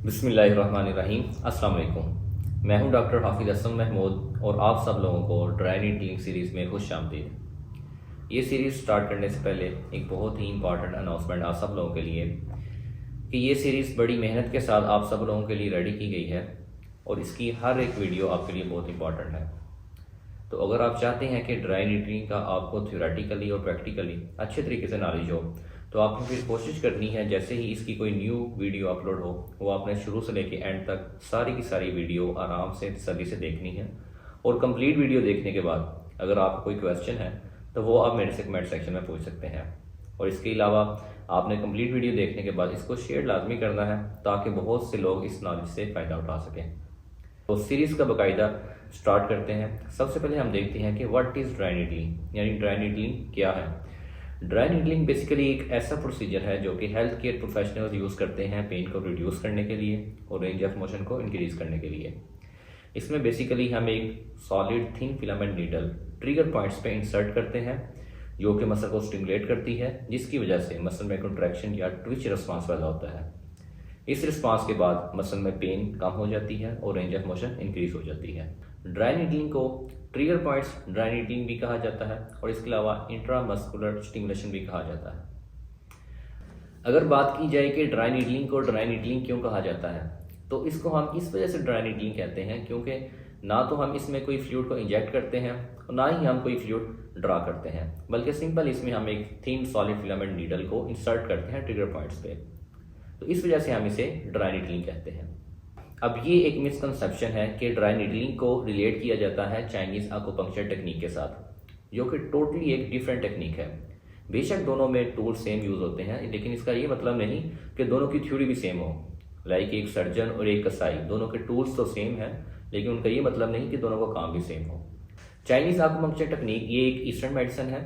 बिस्मिल्लाहिर्रहमानिर्रहीम। अस्सलाम वालेकुम। मैं हूं डॉक्टर हाफिज हसन महमूद और आप सब लोगों को ड्राई नीडलिंग सीरीज़ में खुशामदीद। ये सीरीज़ स्टार्ट करने से पहले एक बहुत ही इंपॉर्टेंट अनाउंसमेंट आप सब लोगों के लिए कि ये सीरीज़ बड़ी मेहनत के साथ आप सब लोगों के लिए रेडी की गई है और इसकी हर एक वीडियो आपके लिए बहुत इंपॉर्टेंट है। तो अगर आप चाहते हैं कि ड्राई नीडलिंग का आपको थ्योरेटिकली और प्रैक्टिकली अच्छे तरीके से नॉलेज हो, तो आपको फिर कोशिश करनी है जैसे ही इसकी कोई न्यू वीडियो अपलोड हो वो आपने शुरू से लेके एंड तक सारी की सारी वीडियो आराम से तसल्ली से देखनी है। और कंप्लीट वीडियो देखने के बाद अगर आपको कोई क्वेश्चन है तो वो आप मेरे से कमेंट सेक्शन में पूछ सकते हैं। और इसके अलावा आपने कंप्लीट वीडियो देखने के बाद इसको शेयर लाजमी करना है ताकि बहुत से लोग इस नॉलेज से फ़ायदा उठा सकें। तो सीरीज़ का बाकायदा स्टार्ट करते हैं। सबसे पहले हम देखते हैं कि व्हाट इज़ ड्राई नीडलिंग, यानी ड्राई नीडलिंग क्या है। ड्राई नीडलिंग बेसिकली एक ऐसा प्रोसीजर है जो कि हेल्थ केयर प्रोफेशनल्स यूज़ करते हैं पेन को रिड्यूस करने के लिए और रेंज ऑफ मोशन को इंक्रीज़ करने के लिए। इसमें बेसिकली हम एक solid thin filament needle trigger points पे इंसर्ट करते हैं जो कि मसल को स्टिमुलेट करती है, जिसकी वजह से मसल में कंट्रैक्शन या ट्विच रिस्पॉन्स पैदा होता है। इस रिस्पांस के बाद मसल में पेन कम हो जाती है और रेंज ऑफ मोशन इंक्रीज हो जाती है। ड्राई नीडलिंग को ट्रिगर पॉइंट्स ड्राई नीडलिंग भी कहा जाता है और इसके अलावा इंट्रामस्कुलर स्टिमुलेशन भी कहा जाता है। अगर बात की जाए कि ड्राई नीडलिंग को ड्राई नीडलिंग क्यों कहा जाता है, तो इसको हम इस वजह से ड्राई नीडलिंग कहते हैं क्योंकि ना तो हम इसमें कोई फ्लूइड को इंजेक्ट करते हैं और ना ही हम कोई फ्लूइड ड्रा करते हैं, बल्कि सिंपल इसमें हम एक थिन सॉलिड फिलामेंट नीडल को इंसर्ट करते हैं ट्रिगर पॉइंट्स पे। तो इस वजह से हम इसे ड्राई नीडलिंग कहते हैं। अब ये एक मिसकंसेप्शन है कि ड्राई नीडलिंग को रिलेट किया जाता है चाइनीज़ आकुपंक्चर टेक्निक के साथ, जो कि टोटली एक डिफरेंट टेक्निक है। बेशक दोनों में टूल सेम यूज़ होते हैं, लेकिन इसका ये मतलब नहीं कि दोनों की थ्योरी भी सेम हो। लाइक एक सर्जन और एक कसाई, दोनों के टूल्स तो सेम हैं, लेकिन उनका ये मतलब नहीं कि दोनों का काम भी सेम हो। चाइनीज़ आकुपंक्चर टेक्निक ये एक ईस्टर्न मेडिसिन है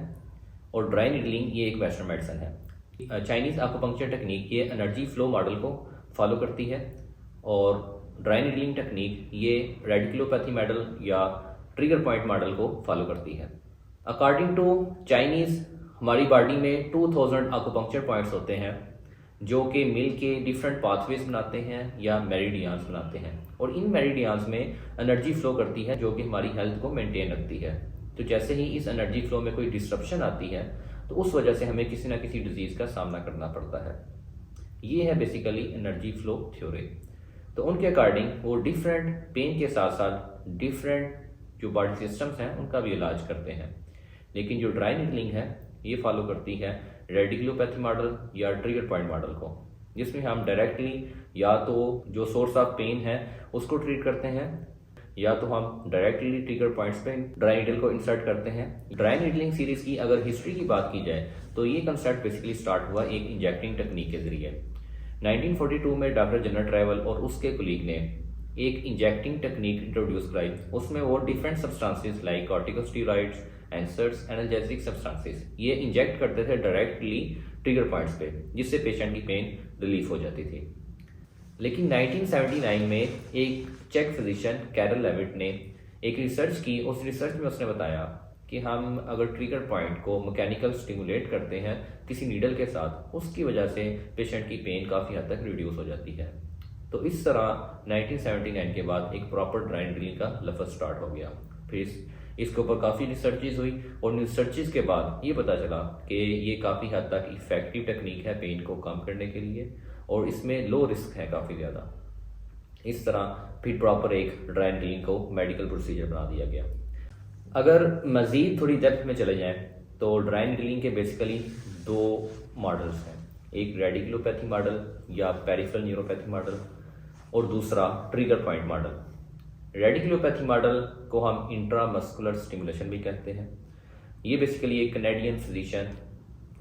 और ड्राई नीडलिंग ये एक वेस्टर्न मेडिसिन है। चाइनीज़ आकुपंक्चर टेक्निक ये एनर्जी फ्लो मॉडल को फॉलो करती है और ड्राई नीडलिंग टेक्निक ये रेडिकुलोपैथी मॉडल या ट्रिगर पॉइंट मॉडल को फॉलो करती है। अकॉर्डिंग टू चाइनीज़ हमारी बॉडी में 2000 आकुपंक्चर पॉइंट्स होते हैं जो कि मिल के डिफरेंट पाथवेज बनाते हैं या मेरिडियंस बनाते हैं, और इन मेरिडियंस में एनर्जी फ्लो करती है जो कि हमारी हेल्थ को मेंटेन रखती है। तो जैसे ही इस एनर्जी फ्लो में कोई डिस्ट्रप्शन आती है तो उस वजह से हमें किसी ना किसी डिजीज़ का सामना करना पड़ता है। ये है बेसिकली एनर्जी फ्लो थ्योरी। तो उनके अकॉर्डिंग वो डिफरेंट पेन के साथ साथ डिफरेंट जो बॉडी सिस्टम्स हैं उनका भी इलाज करते हैं। लेकिन जो ड्राई नीडलिंग है ये फॉलो करती है रेडिकुलोपैथी मॉडल या ट्रिगर पॉइंट मॉडल को, जिसमें हम डायरेक्टली या तो जो सोर्स ऑफ पेन है उसको ट्रीट करते हैं या तो हम डायरेक्टली ट्रिगर पॉइंट्स पे ड्राई नीडल को इंसर्ट करते हैं। ड्राई नीडलिंग सीरीज की अगर हिस्ट्री की बात की जाए तो ये कंसेप्ट बेसिकली स्टार्ट हुआ एक इंजेक्टिंग टेक्निक के जरिए। 1942 में डॉक्टर जनरल ट्रेवल और उसके कुलीग ने एक इंजेक्टिंग टेक्निक इंट्रोड्यूस कराई। उसमें वो different substances like corticosteroids, answers, analgesic substances ये इंजेक्ट करते थे डायरेक्टली ट्रिगर पॉइंट्स पे, जिससे पेशेंट की पेन रिलीफ हो जाती थी। लेकिन 1979 में एक चेक फिजिशियन कैरल लेविट ने एक रिसर्च की। उस रिसर्च में उसने बताया कि हम अगर ट्रिगर पॉइंट को मैकेनिकल स्टिमुलेट करते हैं किसी नीडल के साथ, उसकी वजह से पेशेंट की पेन काफ़ी हद तक रिड्यूस हो जाती है। तो इस तरह 1979 के बाद एक प्रॉपर ड्राई नीडलिंग का लफ्ज़ स्टार्ट हो गया। फिर इसके ऊपर काफ़ी रिसर्चेज हुई और रिसर्चेज के बाद ये पता चला कि ये काफ़ी हद तक इफेक्टिव टेक्निक है पेन को कम करने के लिए और इसमें लो रिस्क है काफ़ी ज़्यादा। इस तरह फिर प्रॉपर एक ड्राई नीडलिंग को मेडिकल प्रोसीजर बना दिया गया। अगर मज़ीद थोड़ी डेप्थ में चले जाएं तो ड्राई नीडलिंग के बेसिकली दो मॉडल्स हैं, एक रेडिकुलोपैथी मॉडल या पेरिफेरल न्यूरोपैथी मॉडल और दूसरा trigger point model. Radiculopathy model को हम इंट्रामस्कुलर स्टिमुलेशन भी कहते हैं। ये बेसिकली एक कनेडियन फिजिशियन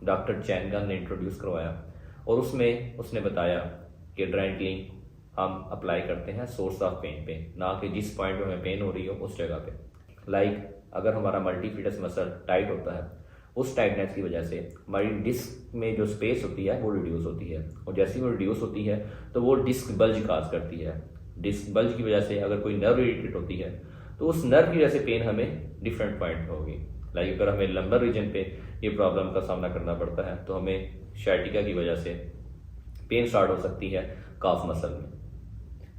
डॉक्टर चैनगन ने इंट्रोड्यूस करवाया और उसमें उसने बताया कि ड्राई नीडलिंग हम अप्लाई करते हैं सोर्स ऑफ पेन पे, ना कि जिस पॉइंट पे हमें पेन हो रही हो उस जगह पे। लाइक अगर हमारा मल्टीफिडस मसल टाइट होता है, उस टाइटनेस की वजह से हमारी डिस्क में जो स्पेस होती है वो रिड्यूस होती है, और जैसे ही वो रिड्यूस होती है तो वो डिस्क बल्ज काज करती है। डिस्क बल्ज की वजह से अगर कोई नर्व इरिटेट होती है तो उस नर्व की वजह से पेन हमें डिफरेंट पॉइंट पे होगी। लाइक अगर हमें लंबर रीजन पे ये प्रॉब्लम का सामना करना पड़ता है तो हमें शाइटिका की वजह से पेन स्टार्ट हो सकती है काफ मसल में।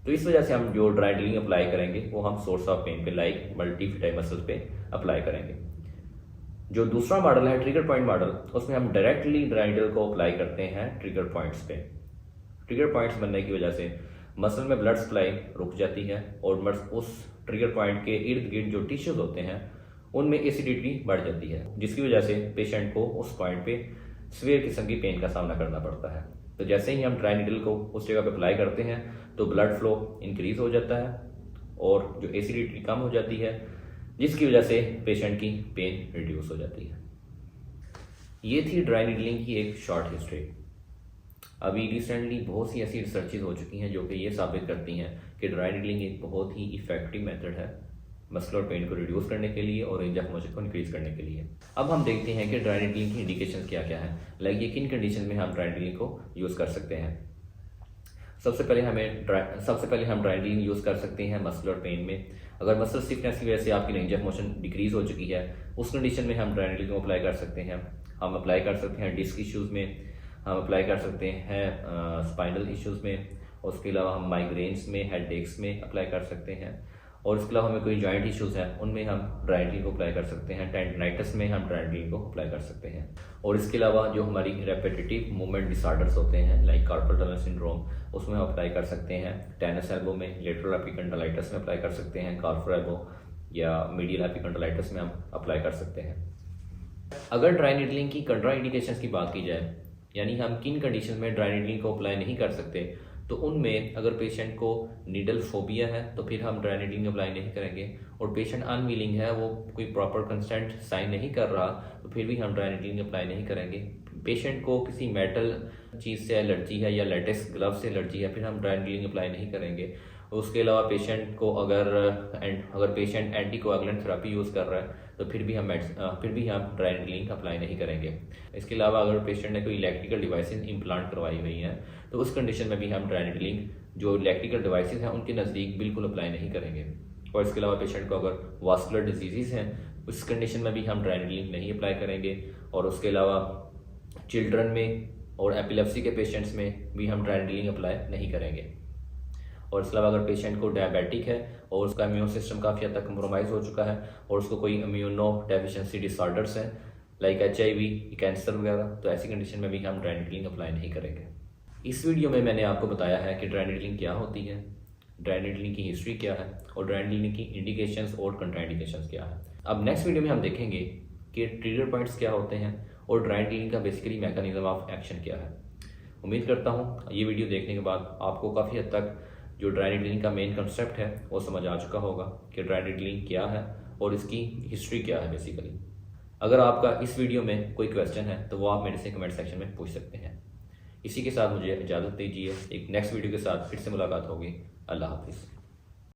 तो इस वजह से हम जो ड्राई नीडलिंग अप्लाई करेंगे वो हम सोर्स ऑफ पेन पे लाइक मल्टीफिटाई मसल्स पे अप्लाई करेंगे। जो दूसरा मॉडल है ट्रिगर पॉइंट मॉडल, उसमें हम डायरेक्टली ड्राई नीडल को अप्लाई करते हैं ट्रिगर पॉइंट्स पे। ट्रिगर पॉइंट्स बनने की वजह से मसल में ब्लड सप्लाई रुक जाती है और उस ट्रिगर पॉइंट के इर्द गिर्द जो टिश्यूज होते हैं उनमें एसिडिटी बढ़ जाती है, जिसकी वजह से पेशेंट को उस पॉइंट पे सीवियर किस्म की पेन का सामना करना पड़ता है। तो जैसे ही हम ड्राई नीडल को उस जगह पे अप्लाई करते हैं तो ब्लड फ्लो इंक्रीज हो जाता है और जो एसिडिटी कम हो जाती है, जिसकी वजह से पेशेंट की पेन रिड्यूस हो जाती है। ये थी ड्राई नीडलिंग की एक शॉर्ट हिस्ट्री। अभी रिसेंटली बहुत सी ऐसी रिसर्चेज हो चुकी हैं जो कि ये साबित करती हैं कि ड्राई नीडलिंग एक बहुत ही इफेक्टिव मेथड है मस्कुलर पेन को रिड्यूस करने के लिए और रेंज ऑफ मोशन को इंक्रीज करने के लिए। अब हम देखते हैं कि ड्राई नीडलिंग की इंडिकेशन क्या क्या है, लाइक ये किन कंडीशन में हम ड्राई नीडलिंग को यूज़ कर सकते हैं। सबसे पहले हम ड्राई नीडलिंग यूज़ कर सकते हैं मस्कुलर पेन में। अगर मसल स्टिफनेस की वजह से आपकी रेंज ऑफ मोशन डिक्रीज हो चुकी है, उस कंडीशन में हम ड्राई नीडलिंग को अप्लाई कर सकते हैं। हम अप्लाई कर सकते हैं डिस्क इश्यूज़ में, हम अप्लाई कर सकते हैं स्पाइनल इश्यूज़ में, और उसके अलावा हम माइग्रेन्स में, हेडेक्स में अप्लाई कर सकते हैं, और इसके अलावा हमें कोई जॉइंट इश्यूज़ हैं उनमें हम ड्राई नीडलिंग को अप्लाई कर सकते हैं। टेंडनाइटिस में हम ड्राई नीडलिंग को अप्लाई कर सकते हैं। और इसके अलावा जो हमारी रेपिटेटिव मूवमेंट डिसऑर्डर्स होते हैं लाइक कार्पल टनल सिंड्रोम, उसमें हम अप्लाई कर सकते हैं। टेनिस एल्बो में, लेटरल एपिकंडालाइटिस में अप्लाई कर सकते हैं, कार्पल एल्बो या मीडियल एपिकंडालाइटिस में हम अप्लाई कर सकते हैं। अगर ड्राई नीडलिंग की कंट्रा इंडिकेशंस की बात की जाए, यानी हम किन कंडीशन में ड्राई नीडलिंग को अप्लाई नहीं कर सकते, तो उनमें अगर पेशेंट को नीडल फोबिया है तो फिर हम ड्राई नीडलिंग अप्लाई नहीं करेंगे, और पेशेंट अनविलिंग है, वो कोई प्रॉपर कंसेंट साइन नहीं कर रहा, तो फिर भी हम ड्राई नीडलिंग अप्लाई नहीं करेंगे। पेशेंट को किसी मेटल चीज़ से एलर्जी है या लेटेक्स ग्लव से एलर्जी है, फिर हम ड्राई नीडलिंग अप्लाई नहीं करेंगे। उसके अलावा पेशेंट को अगर पेशेंट एंटीकोएगुलेंट थेरेपी यूज़ कर रहा है तो फिर भी हम ड्राई नीडलिंग अप्लाई नहीं करेंगे। इसके अलावा अगर पेशेंट ने कोई इलेक्ट्रिकल डिवाइसेस इम्प्लांट करवाई हुई हैं तो उस कंडीशन में भी हम ड्राई नीडलिंग जो इलेक्ट्रिकल डिवाइसेस हैं उनके नज़दीक बिल्कुल अप्लाई नहीं करेंगे। और इसके अलावा पेशेंट को अगर वास्कुलर डिजीज़ हैं उस कंडीशन में भी हम ड्राई नीडलिंग नहीं अप्लाई करेंगे। और उसके अलावा चिल्ड्रन में और एपिलेप्सी के पेशेंट्स में भी हम ड्राई नीडलिंग अप्लाई नहीं करेंगे। और इसके अलावा अगर पेशेंट को डायबिटिक है और उसका इम्यून सिस्टम काफ़ी हद तक कंप्रोमाइज़ हो चुका है और उसको कोई इम्यूनो डेफिशिएंसी डिसऑर्डर्स हैं लाइक HIV, कैंसर वगैरह, तो ऐसी कंडीशन में भी हम ड्राई नीडलिंग अप्लाई नहीं करेंगे। इस वीडियो में मैंने आपको बताया है कि ड्राई नीडलिंग क्या होती है, ड्राई नीडलिंग की हिस्ट्री क्या है और ड्राई नीडलिंग की इंडिकेशंस और कंट्राइंडिकेशंस क्या है। अब नेक्स्ट वीडियो में हम देखेंगे कि ट्रिगर पॉइंट्स क्या होते हैं और ड्राई नीडलिंग का बेसिकली मैकेनिज्म ऑफ एक्शन क्या है। उम्मीद करता हूँ ये वीडियो देखने के बाद आपको काफ़ी हद तक जो ड्राई नीडलिंग का मेन कंसेप्ट है वो समझ आ चुका होगा कि ड्राई नीडलिंग क्या है और इसकी हिस्ट्री क्या है बेसिकली। अगर आपका इस वीडियो में कोई क्वेश्चन है तो वो आप मेरे से कमेंट सेक्शन में पूछ सकते हैं। इसी के साथ मुझे इजाज़त दीजिए, एक नेक्स्ट वीडियो के साथ फिर से मुलाकात होगी। अल्लाह हाफिज़।